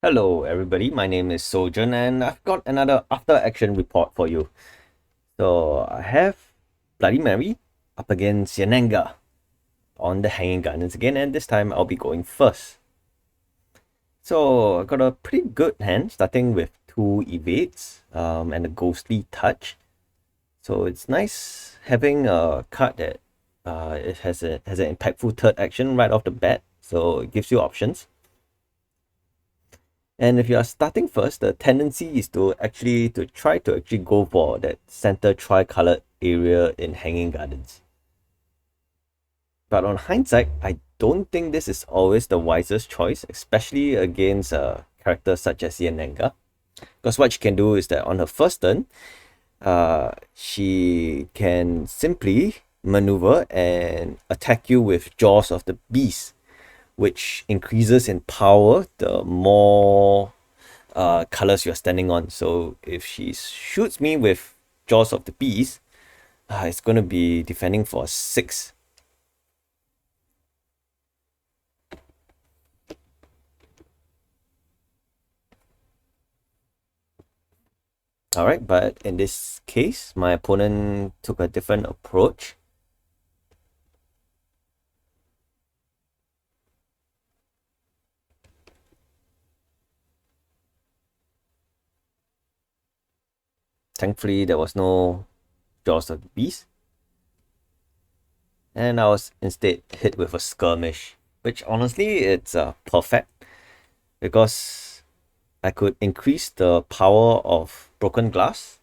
Hello everybody, my name is Sojourn and I've got another after action report for you. So I have Bloody Mary up against Yennenga on the Hanging Gardens again, and this time I'll be going first. So I got a pretty good hand starting with two evades and a ghostly touch. So it's nice having a card that it has an impactful third action right off the bat, so it gives you options. And if you are starting first, the tendency is to try to go for that center tri-colored area in Hanging Gardens. But on hindsight, I don't think this is always the wisest choice, especially against characters such as Yennenga. Because what she can do is that on her first turn, she can simply maneuver and attack you with Jaws of the Beast, which increases in power the more colors you're standing on. So if she shoots me with Jaws of the Beast, it's going to be defending for 6. Alright, but in this case, my opponent took a different approach. Thankfully, there was no Jaws of the Beast. And I was instead hit with a skirmish, which honestly, it's perfect because I could increase the power of broken glass,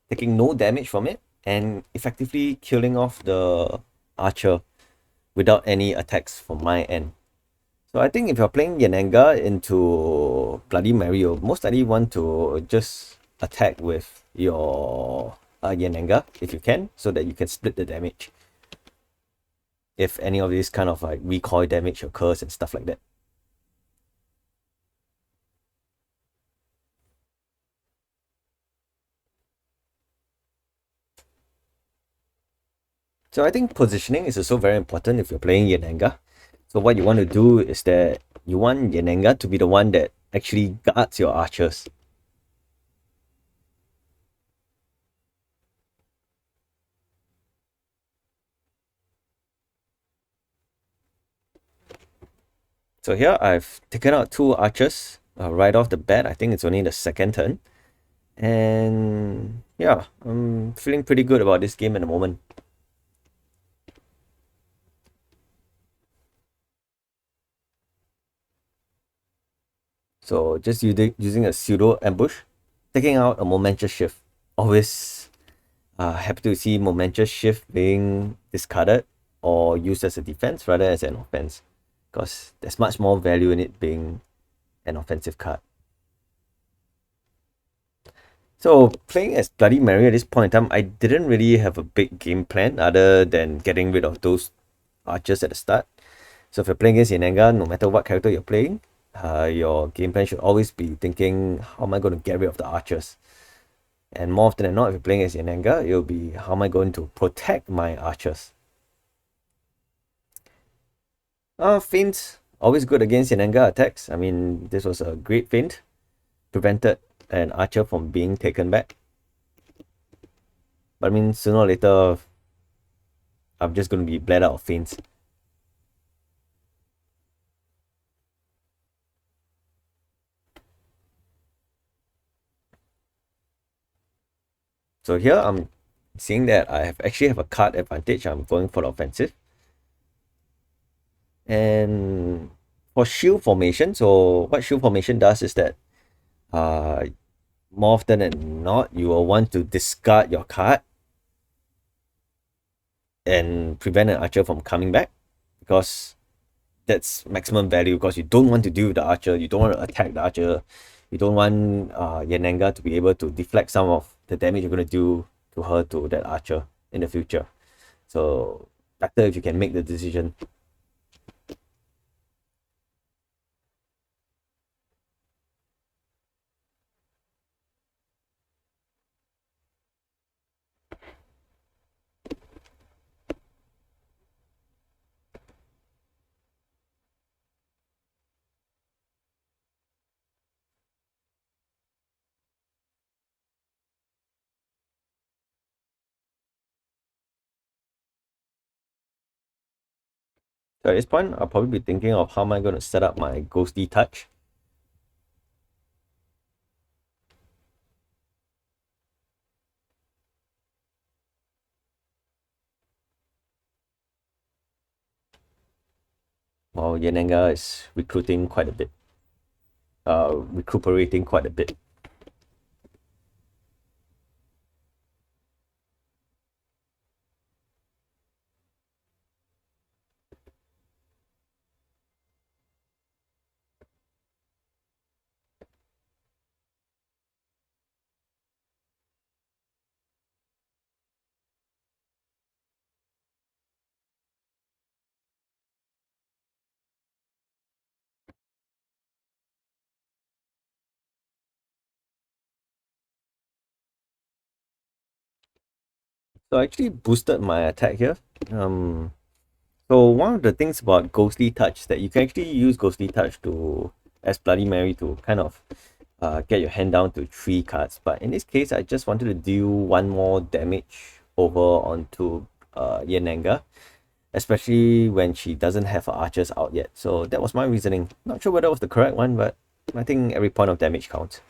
taking no damage from it, and effectively killing off the archer without any attacks from my end. So I think if you're playing Yennenga into Bloody Mary, you most likely want to just attack with your Yennenga if you can, so that you can split the damage if any of these kind of like recoil damage occurs and stuff like that. So I think positioning is also very important if you're playing Yennenga. So what you want to do is that you want Yennenga to be the one that actually guards your archers. So here I've taken out 2 archers right off the bat. I think it's only the second turn. And yeah, I'm feeling pretty good about this game at the moment. So just using a pseudo ambush, taking out a momentous shift. Always happy to see momentous shift being discarded or used as a defense rather as an offense, because there's much more value in it being an offensive card. So playing as Bloody Mary at this point in time, I didn't really have a big game plan other than getting rid of those archers at the start. So if you're playing against Yennenga, no matter what character you're playing, your game plan should always be thinking, how am I going to get rid of the archers? And more often than not, if you're playing as Yennenga, it'll be, how am I going to protect my archers? Feint, always good against Yennenga attacks. I mean, this was a great feint. Prevented an archer from being taken back. But I mean, sooner or later, I'm just going to be bled out of feints. So here I'm seeing that I actually have a card advantage. I'm going for the offensive. And for shield formation, so what shield formation does is that uh, more often than not, you will want to discard your card and prevent an archer from coming back, because that's maximum value, because you don't want to deal with the archer, you don't want to attack the archer, you don't want Yennenga to be able to deflect some of the damage you're going to do to her, to that archer in the future. So better if you can make the decision. So at this point, I'll probably be thinking of how am I going to set up my ghostly touch. While Yennenga is recruiting quite a bit, recuperating quite a bit. So I actually boosted my attack here. So one of the things about ghostly touch that you can actually use ghostly touch to as Bloody Mary to kind of get your hand down to 3 cards. But in this case, I just wanted to deal one more damage over onto Yennenga, especially when she doesn't have her archers out yet. So that was my reasoning. Not sure whether it was the correct one, but I think every point of damage counts.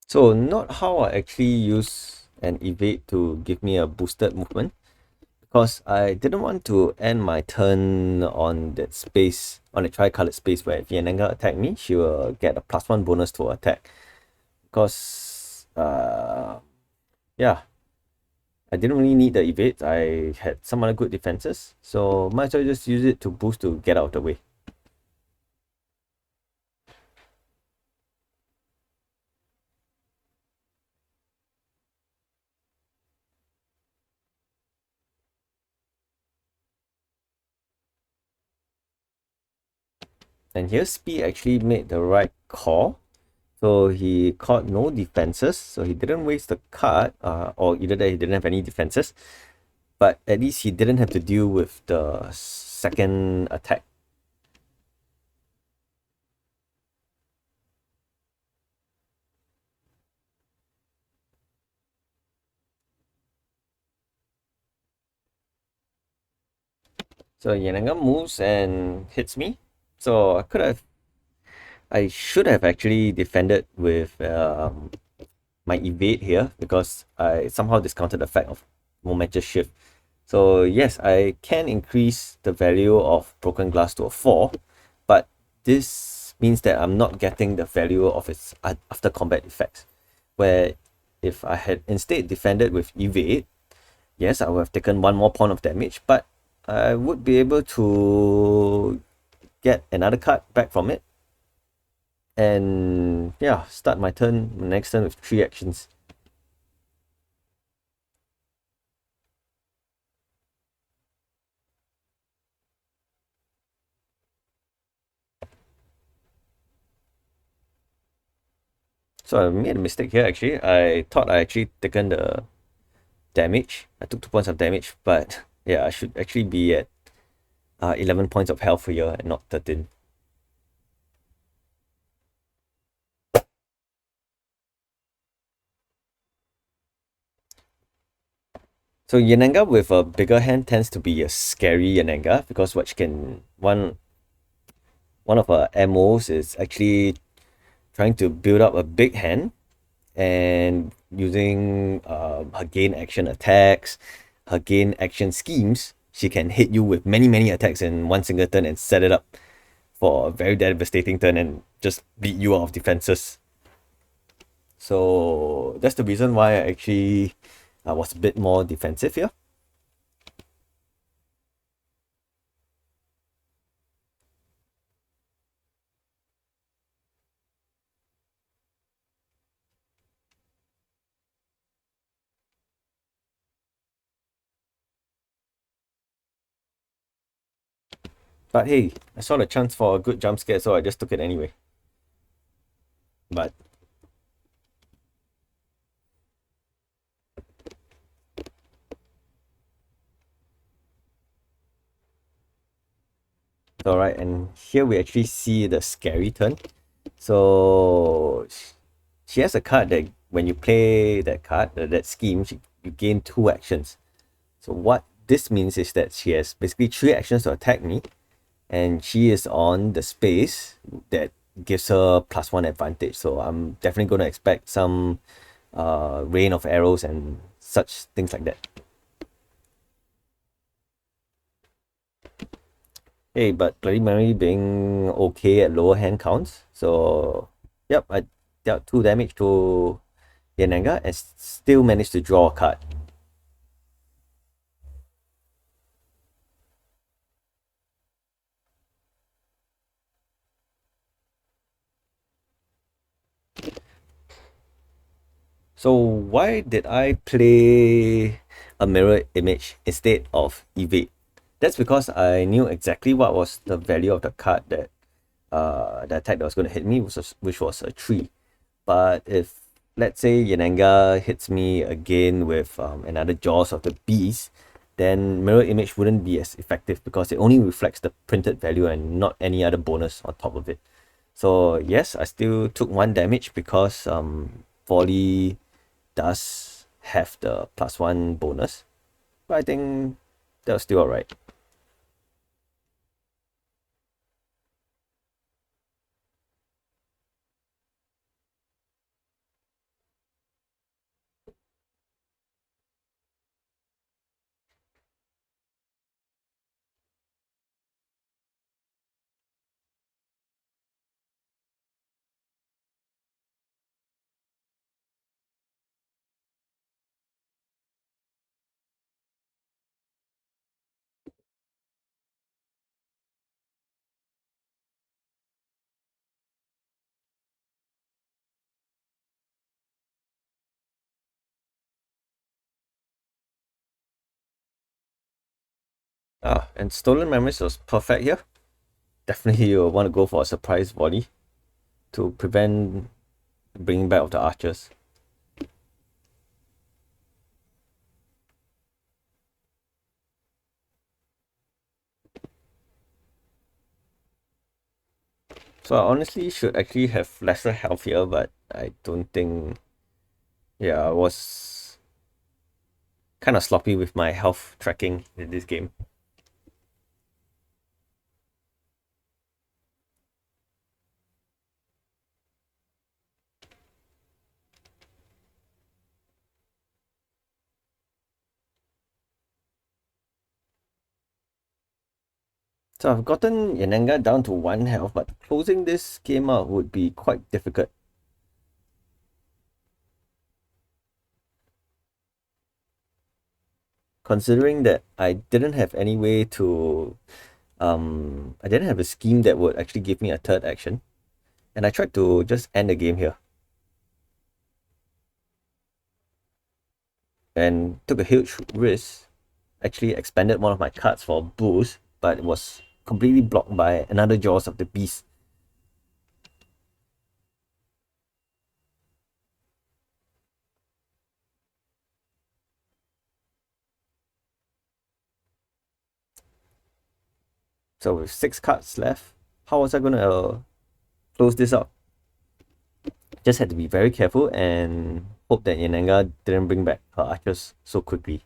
So not how I actually use an evade to give me a boosted movement, because I didn't want to end my turn on that space, on a tri-colored space where if Yennenga attack me, she will get a +1 bonus to attack. Because yeah, I didn't really need the evade. I had some other good defenses, so might as well just use it to boost to get out of the way. And here Spi actually made the right call. So he caught no defenses, so he didn't waste the card, or either that he didn't have any defenses, but at least he didn't have to deal with the second attack. So Yennenga moves and hits me. So I should have actually defended with my evade here because I somehow discounted the fact of momentous shift. So yes, I can increase the value of broken glass to a 4, but this means that I'm not getting the value of its after combat effects. Where if I had instead defended with evade, yes, I would have taken one more point of damage, but I would be able to get another card back from it. And yeah, start my turn next turn with 3 actions. So I made a mistake here actually. I thought I actually taken the damage. I took 2 points of damage, but yeah, I should actually be at 11 points of health here and not 13. So Yennenga with a bigger hand tends to be a scary Yennenga because what she can one of her MOs is actually trying to build up a big hand and using her gain action attacks, her gain action schemes, she can hit you with many attacks in one single turn and set it up for a very devastating turn and just beat you out of defenses. So that's the reason why I actually was a bit more defensive here. But hey, I saw the chance for a good jump scare, so I just took it anyway. But alright, and here we actually see the scary turn. So she has a card that when you play that card, that scheme, you gain 2 actions. So what this means is that she has basically 3 actions to attack me, and she is on the space that gives her +1 advantage. So I'm definitely going to expect some rain of arrows and such things like that. Hey, but Bloody Mary being okay at lower hand counts. So yep, I dealt 2 damage to Yennenga and still managed to draw a card. So why did I play a mirror image instead of evade? That's because I knew exactly what was the value of the card that the attack that was going to hit me, which was a 3. But if let's say Yennenga hits me again with another Jaws of the Beast, then mirror image wouldn't be as effective because it only reflects the printed value and not any other bonus on top of it. So yes, I still took 1 damage because volley does have the +1 bonus, but I think that was still alright. And Stolen Memories was perfect here. Definitely you'll want to go for a surprise volley to prevent bringing back of the archers. So I honestly should actually have lesser health here, but I don't think. Yeah, I was kind of sloppy with my health tracking in this game. So I've gotten Yennenga down to 1 health, but closing this game out would be quite difficult. Considering that I didn't have any way to I didn't have a scheme that would actually give me a third action. And I tried to just end the game here. And took a huge risk. Actually expanded one of my cards for a boost, but it was completely blocked by another Jaws of the Beast. So with 6 cards left, how was I gonna close this out? Just had to be very careful and hope that Yennenga didn't bring back her archers so quickly.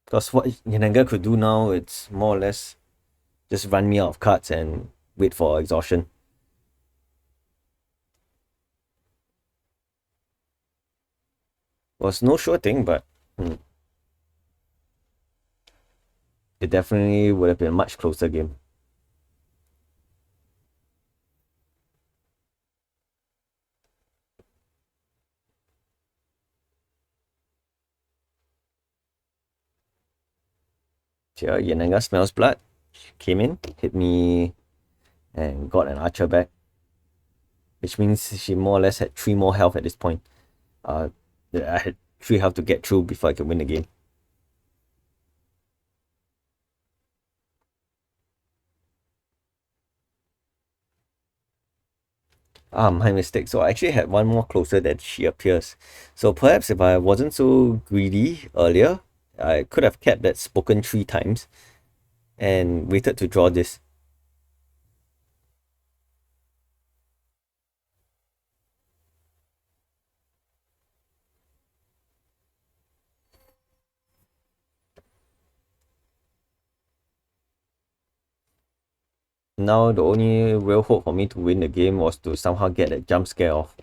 Because what Yennenga could do now, it's more or less just run me out of cards and wait for exhaustion. Was no sure thing, but it definitely would have been a much closer game. Here, Yennenga smells blood. Came in, hit me, and got an archer back, which means she more or less had 3 more health at this point. Uh, I had 3 health to get through before I could win the game. My mistake. So I actually had one more closer than she appears. So perhaps if I wasn't so greedy earlier, I could have kept that spoken 3 times and waited to draw this. Now the only real hope for me to win the game was to somehow get that jump scare off.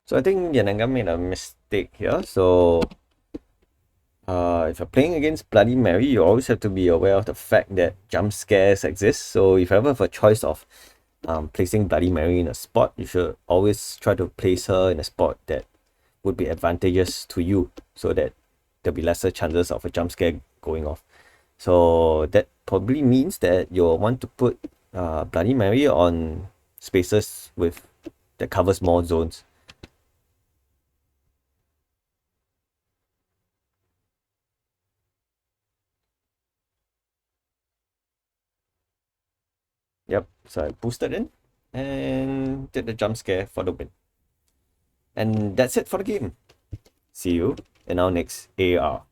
So I think Yennenga made a mistake here. So if you're playing against Bloody Mary, you always have to be aware of the fact that jump scares exist. So if you ever have a choice of placing Bloody Mary in a spot, you should always try to place her in a spot that would be advantageous to you, so that there'll be lesser chances of a jump scare going off. So that probably means that you'll want to put Bloody Mary on spaces with that covers more zones. Yep, so I boosted in and did the jump scare for the win. And that's it for the game. See you in our next AAR.